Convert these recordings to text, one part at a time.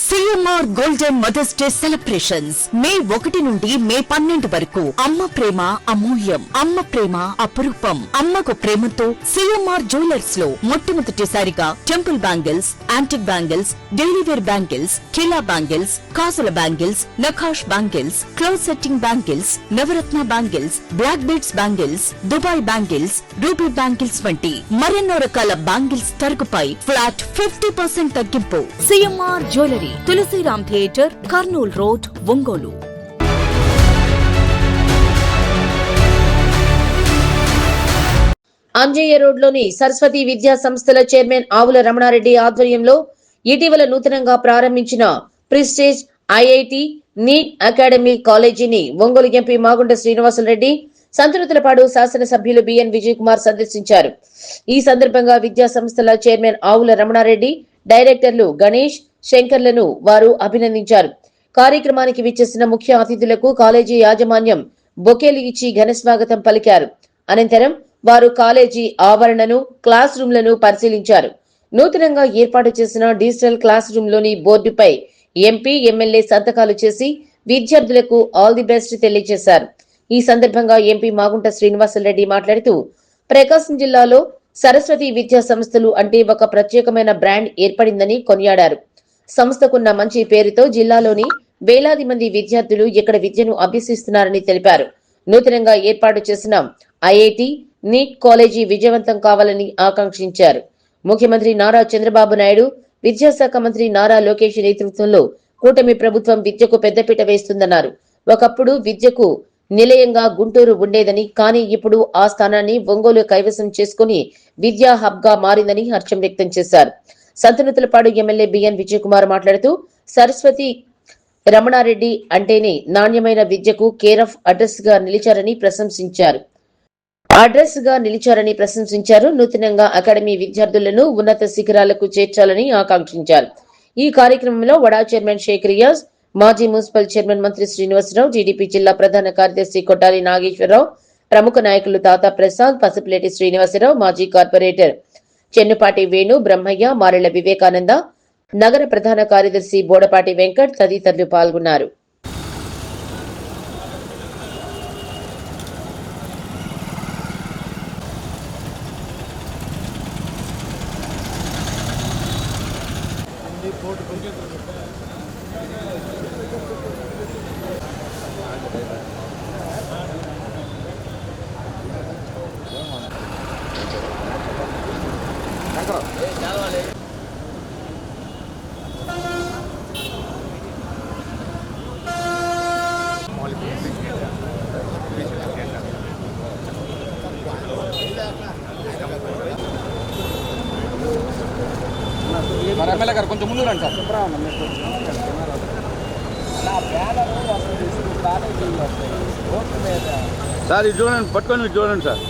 CMR golden Mother's Day celebrations May 1 నుండి మే 12 వరకు. అమ్మ ప్రేమ అమూల్యం, అమ్మ ప్రేమ అపురూపం. అమ్మకు ప్రేమతో సిఎంఆర్ జ్యువెలర్స్ లో మొట్టమొదటిసారిగా temple bangles, antique bangles, daily wear bangles, కిలా బ్యాంగిల్స్, కాసుల బ్యాంగిల్స్, నఖాష్ బ్యాంగిల్స్, క్లోజ్ సెట్టింగ్ బ్యాంగిల్స్, నవరత్న bangles, black beads bangles, Dubai bangles, ruby bangles వంటి మరెన్నో రకాల బ్యాంగిల్స్ తరుగుపై ఫ్లాట్ 50% తగ్గింపు. CMR jewellery, Tulasiram theatre, Kurnool road, Ongole. Anjaiah రోడ్లోని సరస్వతి విద్యా సంస్థల చైర్మన్ ఆవుల రమణారెడ్డి ఆధ్వర్యంలో ఇటీవల నూతనంగా ప్రారంభించిన ప్రిస్టేజ్ ఐఐటి నీట్ అకాడమీ కాలేజీని ఒంగోలు ఎంపీ మాగుంట శ్రీనివాసులరెడ్డి, సంతనూతలపాడు శాసనసభ్యులు బిఎన్ విజయ్ కుమార్ సందర్శించారు. ఈ సందర్భంగా విద్యా సంస్థల చైర్మన్ ఆవుల రమణారెడ్డి, డైరెక్టర్లు గణేష్, శంకర్లను వారు అభినందించారు. కార్యక్రమానికి విచ్చేసిన ముఖ్య అతిథులకు కాలేజీ యాజమాన్యం బొకేలు ఇచ్చి ఘనస్వాగతం పలికారు. అనంతరం వారు కాలేజీ ఆవరణను, క్లాస్ రూమ్లను పరిశీలించారు. నూతనంగా ఏర్పాటు చేసిన డిజిటల్ క్లాస్ రూమ్లోని బోర్డుపై ఎంపీ, ఎమ్మెల్యే సంతకాలు చేసి విద్యార్థులకు ఆల్ ది బెస్ట్ తెలియజేశారు. ఈ సందర్భంగా ఎంపీ మాగుంట శ్రీనివాసులరెడ్డి మాట్లాడుతూ, ప్రకాశం జిల్లాలో సరస్వతి విద్యా సంస్థలు అంటే ఒక ప్రత్యేకమైన బ్రాండ్ ఏర్పడిందని కొనియాడారు. సంస్థకున్న మంచి పేరుతో జిల్లాలోని వేలాది మంది విద్యార్థులు ఇక్కడ విద్యను అభ్యసిస్తున్నారని తెలిపారు. నూతనంగా ఏర్పాటు చేసిన ఐఐటి నీట్ కాలేజీ విజయవంతం కావాలని ఆకాంక్షించారు. ముఖ్యమంత్రి నారా చంద్రబాబు నాయుడు, విద్యాశాఖ మంత్రి నారా లోకేష్ నేతృత్వంలో కూటమి ప్రభుత్వం విద్యకు పెద్దపీట వేస్తుందన్నారు. ఒకప్పుడు విద్యకు నిలయంగా గుంటూరు ఉండేదని, కానీ ఇప్పుడు ఆ స్థానాన్ని ఒంగోలు కైవసం చేసుకుని విద్యా హబ్ గా మారిందని హర్షం వ్యక్తం చేశారు. సంతనూతలపాడు ఎమ్మెల్యే బిఎన్ విజయ్ కుమార్ మాట్లాడుతూ, సరస్వతి రమణారెడ్డి అంటేనే నాణ్యమైన విద్యకు కేర్ ఆఫ్ అడ్రస్ గా నిలిచారని ప్రశంసించారు. నూతనంగా అకాడమీ విద్యార్థులను ఉన్నత శిఖరాలకు చేర్చాలని ఆకాంక్షించారు. ఈ కార్యక్రమంలో వడా చైర్మన్ షేక్ రియాజ్, మాజీ మున్సిపల్ చైర్మన్ మంత్రి శ్రీనివాసరావు, టీడీపీ జిల్లా ప్రధాన కార్యదర్శి కొట్టాలి నాగేశ్వరరావు, ప్రముఖ నాయకులు తాతా ప్రసాద్, పసుపులేటి శ్రీనివాసరావు, మాజీ కార్పొరేటర్ చెన్నుపాటి వేణు, బ్రహ్మయ్య, మారెళ్ల వివేకానంద, నగర ప్రధాన కార్యదర్శి బోడపాటి వెంకట్ తదితరులు పాల్గొన్నారు. ఎమ్మెల్యే గారు కొంచెం ముందు రండి సార్. సార్ ఇది చూడండి, పట్టుకొని మీరు చూడండి సార్.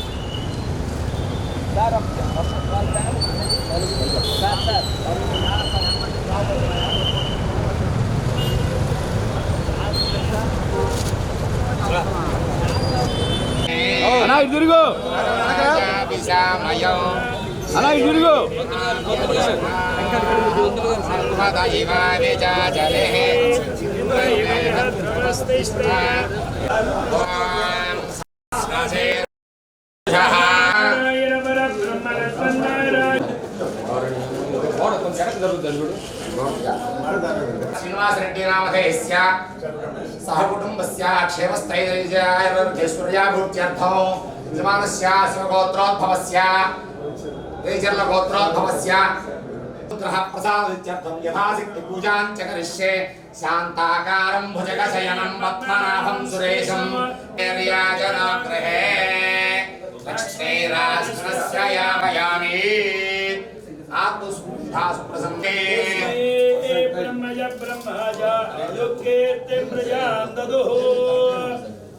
అన్నా ఇది తిరుగు, అలా తిరుగు. శ్రీనివాసరెడ్డి నామధేయస్య సహ కుటుంబస్య క్షేమస్థైర్యాభివృద్ధ్యర్థం యజమానస్య శివగోత్రోద్భవస్య గోత్రోద్భవస్య పుత్రః ప్రసాదిత్యర్థం యథాశక్తి పూజాం చ కరిష్యే. శాంతాకారం భుజగశయనం పద్మనాభం సురేశం నిర్యాజనాగ్రహే లక్ష్మీరాష్ట్రస్య యామయామి. ఆత్మస్ఫూర్ధాస్ప్రసంగే బ్రహ్మజ బ్రహ్మజ యోగేత్తే ప్రజాం దదుః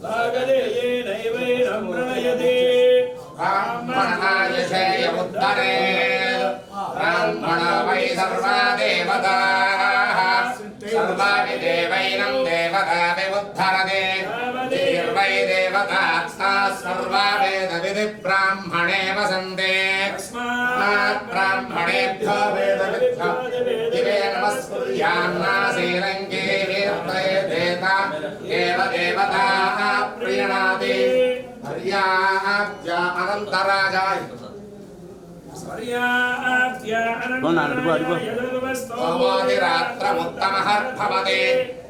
భాగదేయేనైవైరం ప్రణయతే. బ్రాహ్మణాయశేయముత్తరే బ్రాహ్మణ వై సర్వా దేవతాః సర్వాపి దేవైనం దేవతా విముద్ధరతే. దేవై దేవతా సర్వా వేద విధి బ్రాహ్మణే వసంతే. तस्मात् ब्राह्मणेभ्यो वेदविद्भ्यो दिवे नमस्कुर्यान्नासीरङ्गे कीर्तयेदेता देव देवताः प्रीणाति हर्याद्या अनन्तराजाय सोमादिरात्रमुत्तमहर्भवते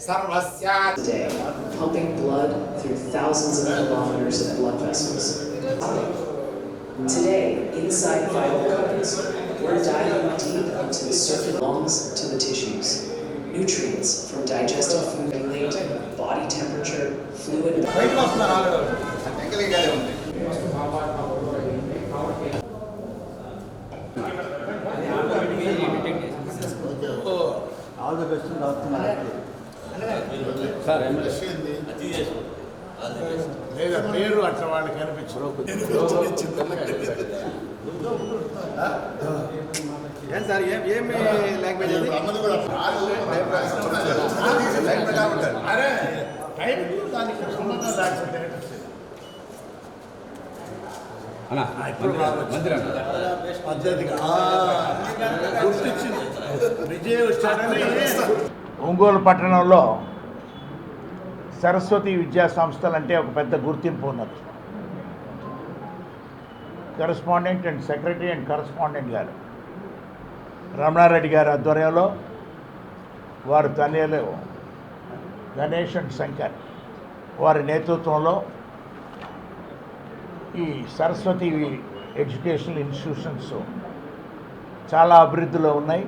सर्वस्य day, pumping blood through thousands of kilometers of blood vessels. Today, inside vital codes, we're diving deep into the surface lungs to the tissues. Nutrients from digested food regulate body temperature, fluid. All the best లేదా పేరు అట్లా వాళ్ళకి కనిపించరు. ఏం sir ఏమి language అరే time దానికి సంబంధం లేకపోతే పద్ధతిగా గుర్తించింది విజయ్ వచ్చాడని. ఒంగోలు పట్టణంలో సరస్వతి విద్యా సంస్థలు అంటే ఒక పెద్ద గుర్తింపు ఉన్నది. Correspondent and secretary and correspondent గారు రమణారెడ్డి గారి ఆధ్వర్యంలో, వారి తనయులు గణేష్ అండ్ శంకర్ వారి నేతృత్వంలో ఈ సరస్వతి ఎడ్యుకేషనల్ ఇన్స్టిట్యూషన్స్ చాలా అభివృద్ధిలో ఉన్నాయి.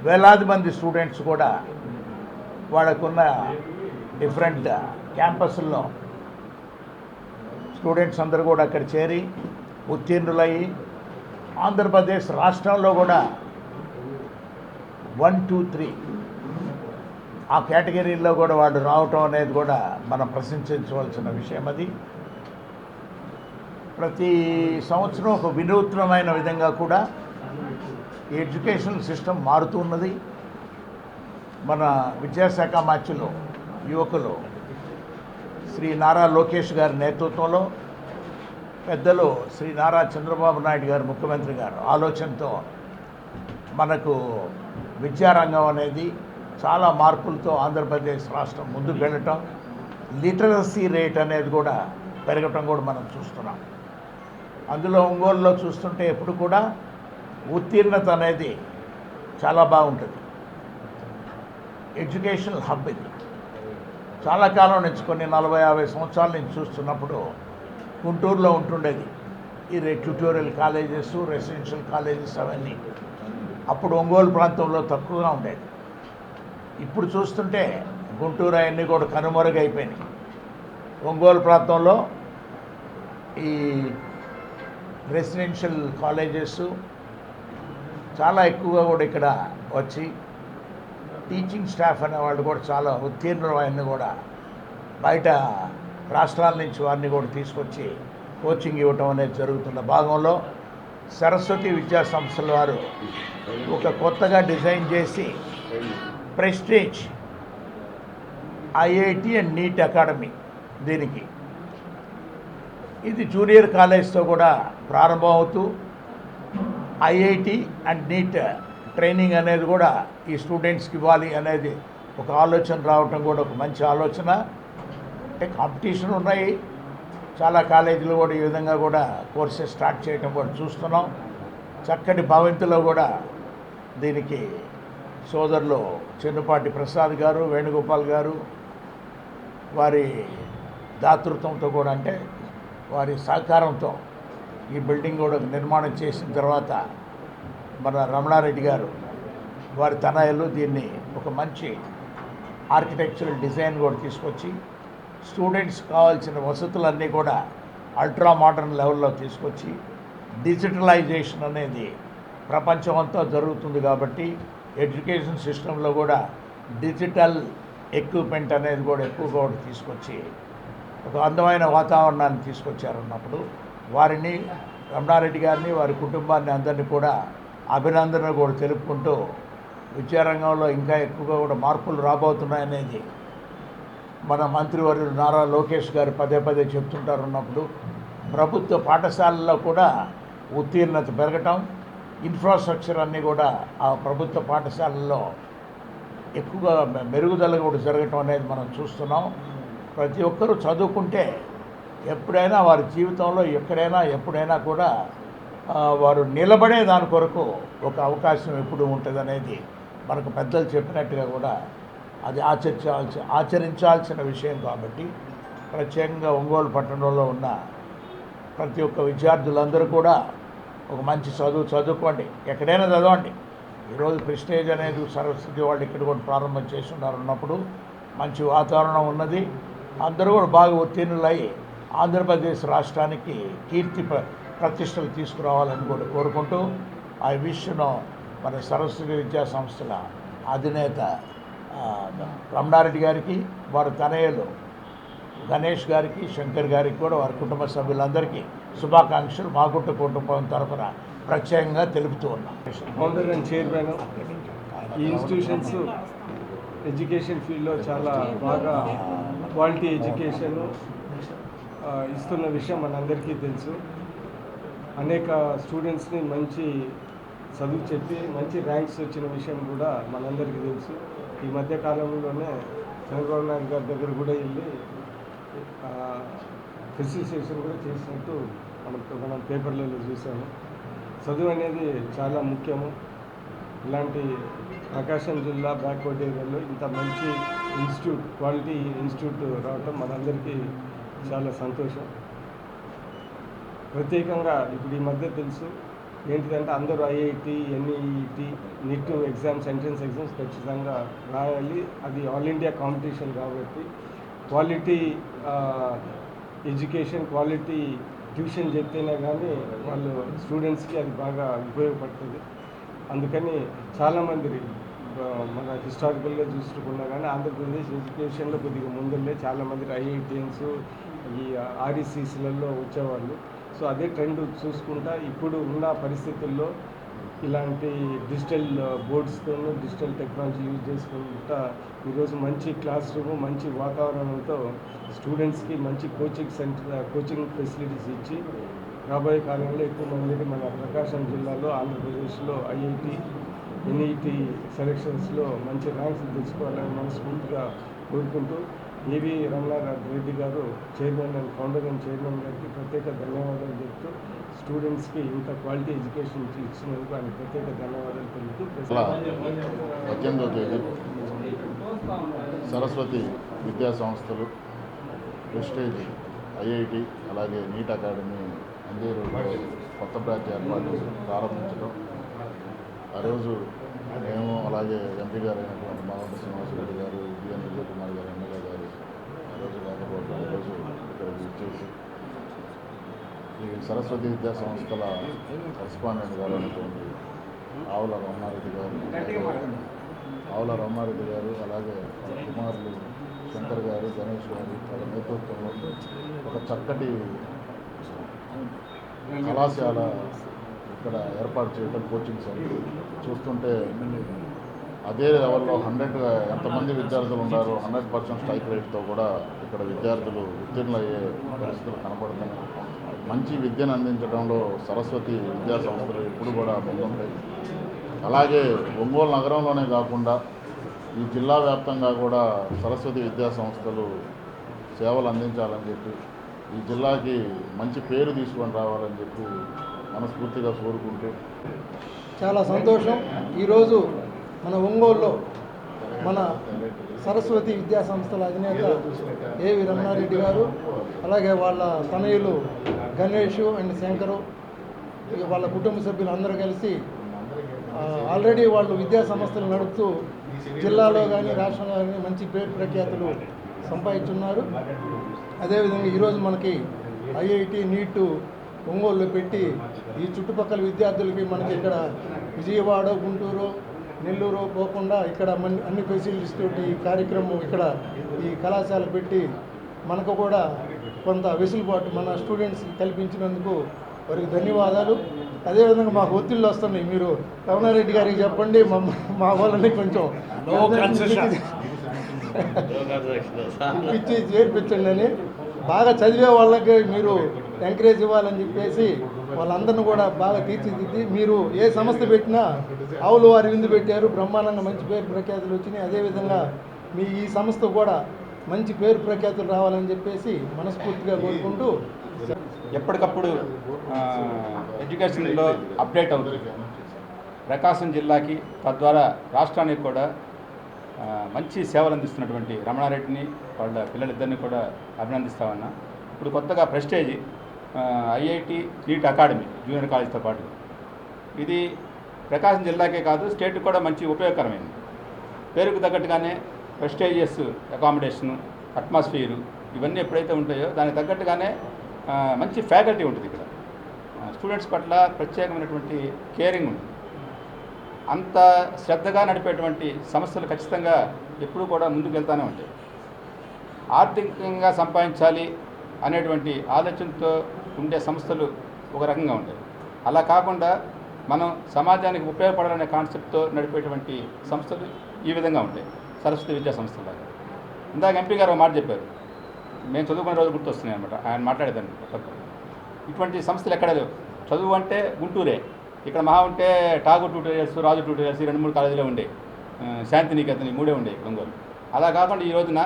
వేలాది మంది స్టూడెంట్స్ కూడా వాళ్ళకున్న డిఫరెంట్ క్యాంపస్ల్లో స్టూడెంట్స్ అందరూ కూడా అక్కడ చేరి ఉత్తీర్ణులయ్యి ఆంధ్రప్రదేశ్ రాష్ట్రంలో కూడా 1, 2, 3 ఆ కేటగిరీల్లో కూడా వాళ్ళు రావటం అనేది కూడా మనం ప్రశంసించవలసిన విషయం. అది ప్రతి సంవత్సరం ఒక వినూత్నమైన విధంగా కూడా ఈ ఎడ్యుకేషన్ సిస్టమ్ మారుతున్నది. మన విద్యాశాఖ మంత్రులు యువకులు శ్రీ నారా లోకేష్ గారి నేతృత్వంలో, పెద్దలు శ్రీ నారా చంద్రబాబు నాయుడు గారు ముఖ్యమంత్రి గారు ఆలోచనతో మనకు విద్యారంగం అనేది చాలా మార్పులతో ఆంధ్రప్రదేశ్ రాష్ట్రం ముందుకు వెళ్ళటం, లిటరసీ రేట్ అనేది కూడా పెరగటం కూడా మనం చూస్తున్నాం. అందులో ఒంగోలులో చూస్తుంటే ఎప్పుడు కూడా ఉత్తీర్ణత అనేది చాలా బాగుంటుంది. ఎడ్యుకేషనల్ హబ్ ఇది. చాలా కాలం నుంచి కొన్ని 40-50 సంవత్సరాల నుంచి చూస్తున్నప్పుడు గుంటూరులో ఉంటుండేది ఈ ట్యూటోరియల్ కాలేజెస్, రెసిడెన్షియల్ కాలేజెస్ అవన్నీ. అప్పుడు ఒంగోలు ప్రాంతంలో తక్కువగా ఉండేది. ఇప్పుడు చూస్తుంటే గుంటూరు అవన్నీ కూడా కనుమరుగైపోయినాయి. ఒంగోలు ప్రాంతంలో ఈ రెసిడెన్షియల్ కాలేజెస్ చాలా ఎక్కువగా కూడా ఇక్కడ వచ్చి టీచింగ్ స్టాఫ్ అనేవాళ్ళు కూడా చాలా ఉత్తీర్ణులు అన్నీ కూడా బయట రాష్ట్రాల నుంచి వారిని కూడా తీసుకొచ్చి కోచింగ్ ఇవ్వటం అనేది జరుగుతున్న భాగంలో సరస్వతి విద్యా సంస్థల వారు ఒక కొత్తగా డిజైన్ చేసి prestige IIT and NEET academy, దీనికి ఇది జూనియర్ కాలేజ్తో కూడా ప్రారంభమవుతూ ఐఐటి అండ్ నీట్ ట్రైనింగ్ అనేది కూడా ఈ స్టూడెంట్స్కి ఇవ్వాలి అనేది ఒక ఆలోచన రావటం కూడా ఒక మంచి ఆలోచన. అంటే కాంపిటీషన్ ఉన్నాయి, చాలా కాలేజీలు కూడా ఈ విధంగా కూడా కోర్సెస్ స్టార్ట్ చేయడం కూడా చూస్తున్నాం. చక్కటి భవంతిలో కూడా దీనికి సోదరులు చెన్నుపాటి ప్రసాద్ గారు, వేణుగోపాల్ గారు వారి దాతృత్వంతో కూడా, అంటే వారి సహకారంతో ఈ బిల్డింగ్ కూడా నిర్మాణం చేసిన తర్వాత మన రమణారెడ్డి గారు వారి తనయులు దీన్ని ఒక మంచి ఆర్కిటెక్చరల్ డిజైన్ కూడా తీసుకొచ్చి స్టూడెంట్స్ కావాల్సిన వసతులన్నీ కూడా అల్ట్రా మోడర్న్ లెవెల్లో తీసుకొచ్చి డిజిటలైజేషన్ అనేది ప్రపంచం అంతా జరుగుతుంది కాబట్టి ఎడ్యుకేషన్ సిస్టంలో కూడా డిజిటల్ ఎక్విప్మెంట్ అనేది కూడా ఎక్కువగా కూడా తీసుకొచ్చి ఒక అందమైన వాతావరణాన్ని తీసుకొచ్చారన్నప్పుడు వారిని, రమణారెడ్డి గారిని, వారి కుటుంబాన్ని అందరినీ కూడా అభినందనలు కూడా తెలుపుకుంటూ విద్యారంగంలో ఇంకా ఎక్కువగా కూడా మార్పులు రాబోతున్నాయనేది మన మంత్రివర్యులు నారా లోకేష్ గారు పదే పదే చెప్తుంటారు. ఉన్నప్పుడు ప్రభుత్వ పాఠశాలల్లో కూడా ఉత్తీర్ణత పెరగటం, ఇన్ఫ్రాస్ట్రక్చర్ అన్నీ కూడా ఆ ప్రభుత్వ పాఠశాలల్లో ఎక్కువగా మెరుగుదల కూడా జరగటం అనేది మనం చూస్తున్నాం. ప్రతి ఒక్కరూ చదువుకుంటే ఎప్పుడైనా వారి జీవితంలో ఎక్కడైనా ఎప్పుడైనా కూడా వారు నిలబడే దాని కొరకు ఒక అవకాశం ఎప్పుడు ఉంటుందనేది మనకు పెద్దలు చెప్పినట్టుగా కూడా అది ఆచరించాల్సిన విషయం. కాబట్టి ప్రత్యేకంగా ఒంగోలు పట్టణంలో ఉన్న ప్రతి ఒక్క విద్యార్థులందరూ కూడా ఒక మంచి చదువుకోండి, ఎక్కడైనా చదవండి. ఈరోజు ప్రెస్టేజ్ అనేది సరస్వతి వాళ్ళు ఇక్కడ కూడా ప్రారంభం చేస్తున్నారు ఉన్నప్పుడు మంచి వాతావరణం ఉన్నది. అందరూ కూడా బాగా ఉత్తీర్ణులై ఆంధ్రప్రదేశ్ రాష్ట్రానికి కీర్తి ప్రతిష్టలు తీసుకురావాలని కూడా కోరుకుంటూ ఆ విషయంలో మన సరస్వతి విద్యా సంస్థల అధినేత రమణారెడ్డి గారికి, వారి తనయులు గణేష్ గారికి, శంకర్ గారికి కూడా వారి కుటుంబ సభ్యులందరికీ శుభాకాంక్షలు మా కుటుంబం తరఫున ప్రత్యేకంగా తెలుపుతూ ఉన్నాం. ఫౌండర్ అండ్ చైర్మన్ ఈ ఇన్స్టిట్యూషన్స్ ఎడ్యుకేషన్ ఫీల్డ్లో చాలా బాగా క్వాలిటీ ఎడ్యుకేషన్ ఇస్తున్న విషయం మనందరికీ తెలుసు. అనేక స్టూడెంట్స్ని మంచి చదువు చెప్పి మంచి ర్యాంక్స్ వచ్చిన విషయం కూడా మనందరికీ తెలుసు. ఈ మధ్య కాలంలోనే చంద్రబాబు నాయుడు గారి దగ్గర కూడా వెళ్ళి ఫెసిలిటేషన్ కూడా చేసినట్టు మనం పేపర్లలో చూసాము. చదువు అనేది చాలా ముఖ్యము. ఇలాంటి ప్రకాశం జిల్లా బ్యాక్వర్డ్ ఏరియాలో ఇంత మంచి ఇన్స్టిట్యూట్, క్వాలిటీ ఇన్స్టిట్యూట్ రావటం మనందరికీ చాలా సంతోషం. ప్రత్యేకంగా ఇప్పుడు ఈ మధ్య తెలుసు ఏంటిదంటే అందరూ IIT, NEET, NEET exams, entrance exams ఖచ్చితంగా రాయాలి. అది ఆల్ ఇండియా కాంపిటీషన్ కాబట్టి క్వాలిటీ ఎడ్యుకేషన్, క్వాలిటీ ట్యూషన్ చెప్తేనే కానీ వాళ్ళు స్టూడెంట్స్కి అది బాగా ఉపయోగపడుతుంది. అందుకని చాలామంది మన హిస్టారికల్గా చూసుకున్నా కానీ ఆంధ్రప్రదేశ్ ఎడ్యుకేషన్లో కొద్దిగా ముందుండే చాలామంది ఐఐటిఎన్స్, ఈ ఆర్ఈసీస్లలో వచ్చేవాళ్ళు. సో అదే ట్రెండ్ చూసుకుంటా ఇప్పుడు ఉన్న పరిస్థితుల్లో ఇలాంటి డిజిటల్ బోర్డ్స్తో, డిజిటల్ టెక్నాలజీ యూజ్ చేసుకుంటా ఈరోజు మంచి క్లాస్ రూమ్, మంచి వాతావరణంతో స్టూడెంట్స్కి మంచి కోచింగ్ ఫెసిలిటీస్ ఇచ్చి రాబోయే కాలంలో ఎక్కువ మందిని మన ప్రకాశం జిల్లాలో, ఆంధ్రప్రదేశ్లో ఐఐటి, ఎన్ఈటి సెలక్షన్స్లో మంచి ర్యాంక్స్ తెచ్చుకోవాలని మనస్ఫూర్తిగా కోరుకుంటూ ఏవి రమణారెడ్డి గారు chairman and founder and chairman గారికి ప్రత్యేక ధన్యవాదాలు చెప్తూ స్టూడెంట్స్కి ఇంత క్వాలిటీ ఎడ్యుకేషన్ ఇచ్చినందుకు ఆయన ప్రత్యేక ధన్యవాదాలు తెలుపుతూ 18వ తేదీ సరస్వతి విద్యా సంస్థలు, ప్రెస్టేజ్ ఐఐటి, అలాగే నీట్ అకాడమీ అందేరులో కొత్త బ్రాంచ్ ఏర్పాటు ప్రారంభించడం. ఆ రోజు మేము అలాగే ఎంపీ గారు అయినటువంటి మావంటి శ్రీనివాసరెడ్డి గారు, బిఎన్ విజయ్ కుమార్ గారు, ఎమ్మెల్యే గారు ఆ రోజు లేకపోతే ఈరోజు ఇక్కడ విచ్చేసి ఈ సరస్వతి విద్యా సంస్థల కరెస్పాండెంట్ గారు అయినటువంటి ఆవుల రమణారెడ్డి గారు అలాగే కుమారులు శంకర్ గారు, గణేష్ గారు వాళ్ళ నేతృత్వంలో ఒక చక్కటి కళాశాల ఇక్కడ ఏర్పాటు చేయడం, కోచింగ్ సెంటర్ చూస్తుంటే అదే లెవెల్లో 100 ఎంతమంది విద్యార్థులు ఉన్నారో 100% స్ట్రైక్ రేట్తో కూడా ఇక్కడ విద్యార్థులు ఉత్తీర్ణులయ్యే పరిస్థితులు కనపడుతున్నాయి. మంచి విద్యను అందించడంలో సరస్వతి విద్యా సంస్థలు ఎప్పుడు కూడా ముందుంటాయి. అలాగే ఒంగోలు నగరంలోనే కాకుండా ఈ జిల్లా వ్యాప్తంగా కూడా సరస్వతి విద్యా సంస్థలు సేవలు అందించాలని చెప్పి, ఈ జిల్లాకి మంచి పేరు తీసుకొని రావాలని చెప్పి మనస్ఫూర్తిగా కోరుకుంటూ చాలా సంతోషం. ఈరోజు మన ఒంగోలులో మన సరస్వతి విద్యా సంస్థల అధినేత ఏవి రమణారెడ్డి గారు, అలాగే వాళ్ళ తనయులు గణేష్ అండ్ శంకరు, వాళ్ళ కుటుంబ సభ్యులు అందరూ కలిసి ఆల్రెడీ వాళ్ళు విద్యా సంస్థలు నడుపుతూ జిల్లాలో కానీ రాష్ట్రంలో కానీ మంచి పేరు ప్రఖ్యాతులు సంపాదించున్నారు. అదేవిధంగా ఈరోజు మనకి ఐఐటి, నీట్ ఒంగోలులో పెట్టి ఈ చుట్టుపక్కల విద్యార్థులకి మనకి ఇక్కడ విజయవాడ, గుంటూరు, నెల్లూరు పోకుండా ఇక్కడ అన్ని ఫెసిలిటీస్ తోటి ఈ కార్యక్రమం ఇక్కడ ఈ కళాశాల పెట్టి మనకు కూడా కొంత వెసులుబాటు మన స్టూడెంట్స్కి కల్పించినందుకు వారికి ధన్యవాదాలు. అదేవిధంగా మాకు ఒత్తిళ్ళు వస్తున్నాయి, మీరు రమణారెడ్డి గారికి చెప్పండి మా వాళ్ళని కొంచెం ఇచ్చి చేర్పించండి అని, బాగా చదివే వాళ్ళకి మీరు ఎంకరేజ్ ఇవ్వాలని చెప్పేసి వాళ్ళందరినీ కూడా బాగా తీర్చిదిద్ది, మీరు ఏ సంస్థ పెట్టినా ఆవుల వారి విందు పెట్టారు, బ్రహ్మాండంగా మంచి పేరు ప్రఖ్యాతులు వచ్చినాయి. అదేవిధంగా మీ ఈ సంస్థ కూడా మంచి పేరు ప్రఖ్యాతులు రావాలని చెప్పేసి మనస్ఫూర్తిగా కోరుకుంటూ ఎప్పటికప్పుడు ఎడ్యుకేషన్లో అప్డేట్ అవుతుంది. ప్రకాశం జిల్లాకి తద్వారా రాష్ట్రానికి కూడా మంచి సేవలు అందిస్తున్నటువంటి రమణారెడ్డిని వాళ్ళ పిల్లలిద్దరిని కూడా అభినందిస్తామన్నా. ఇప్పుడు కొత్తగా prestige IIT NEET academy junior కాలేజ్తో పాటు ఇది ప్రకాశం జిల్లాకే కాదు స్టేట్కి కూడా మంచి ఉపయోగకరమైంది. పేరుకు తగ్గట్టుగానే ప్రెస్టేజియస్ అకామిడేషను, అట్మాస్ఫియరు ఇవన్నీ ఎప్పుడైతే ఉంటాయో దానికి తగ్గట్టుగానే మంచి ఫ్యాకల్టీ ఉంటుంది. ఇక్కడ స్టూడెంట్స్ పట్ల ప్రత్యేకమైనటువంటి కేరింగ్ ఉంటుంది. అంత శ్రద్ధగా నడిపేటువంటి సంస్థలు ఖచ్చితంగా ఎప్పుడూ కూడా ముందుకు వెళ్తూనే ఉంటాయి. ఆర్థికంగా సంపాదించాలి అనేటువంటి ఆలోచనతో ఉండే సంస్థలు ఒక రకంగా ఉంటాయి. అలా కాకుండా మనం సమాజానికి ఉపయోగపడాలనే కాన్సెప్ట్తో నడిపేటువంటి సంస్థలు ఈ విధంగా ఉంటాయి. సరస్వతి విద్యా సంస్థలాగా ఇందాక ఎంపీ గారు ఒక మాట చెప్పారు, మేము చదువుకునే రోజు గుర్తొస్తున్నాయి అనమాట. ఆయన మాట్లాడేదాన్ని ఇటువంటి సంస్థలు ఎక్కడ లేవు. చదువు అంటే గుంటూరే, ఇక్కడ మహా ఉంటే ఠాగూర్ ట్యూటోరియల్స్, రాజు ట్యూటోరియల్స్ 2-3 కాలేజీలో ఉండే, శాంతినికేతన్ 3 ఉండే ఒంగోలు. అలా కాకుండా ఈ రోజున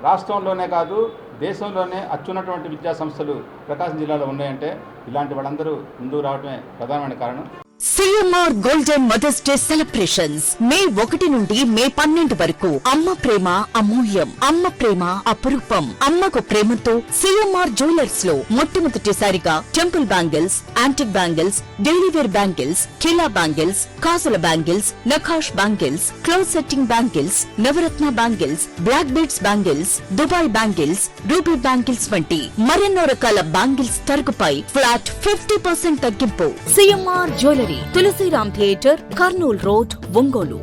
రాష్ట్రంలోనే కాదు దేశంలోనే అత్యున్నటువంటి విద్యా సంస్థలు ప్రకాశం జిల్లాలో ఉన్నాయంటే ఇలాంటి వాళ్ళందరూ ముందుకు రావడమే ప్రధానమైన కారణం. CMR golden Mother's Day celebrations May 1 నుండి మే 12 వరకు. అమ్మ ప్రేమ అమూల్యం, అమ్మ ప్రేమ అపురూపం. అమ్మకు ప్రేమతో సిఎంఆర్ జ్యువెలర్స్ లో మొట్టమొదటిసారిగా temple bangles, antique bangles, daily wear bangles, కిలా బ్యాంగిల్స్, కాసుల బ్యాంగిల్స్, నఖాష్ బ్యాంగిల్స్, క్లోజ్ సెట్టింగ్ బ్యాంగిల్స్, నవరత్న bangles, black beads bangles, Dubai bangles, ruby bangles వంటి మరెన్నో రకాల బ్యాంగిల్స్ తరుగుపై ఫ్లాట్ 50% తగ్గింపు. CMR jewellery, Tulasiram theatre, Kurnool road, Ongole.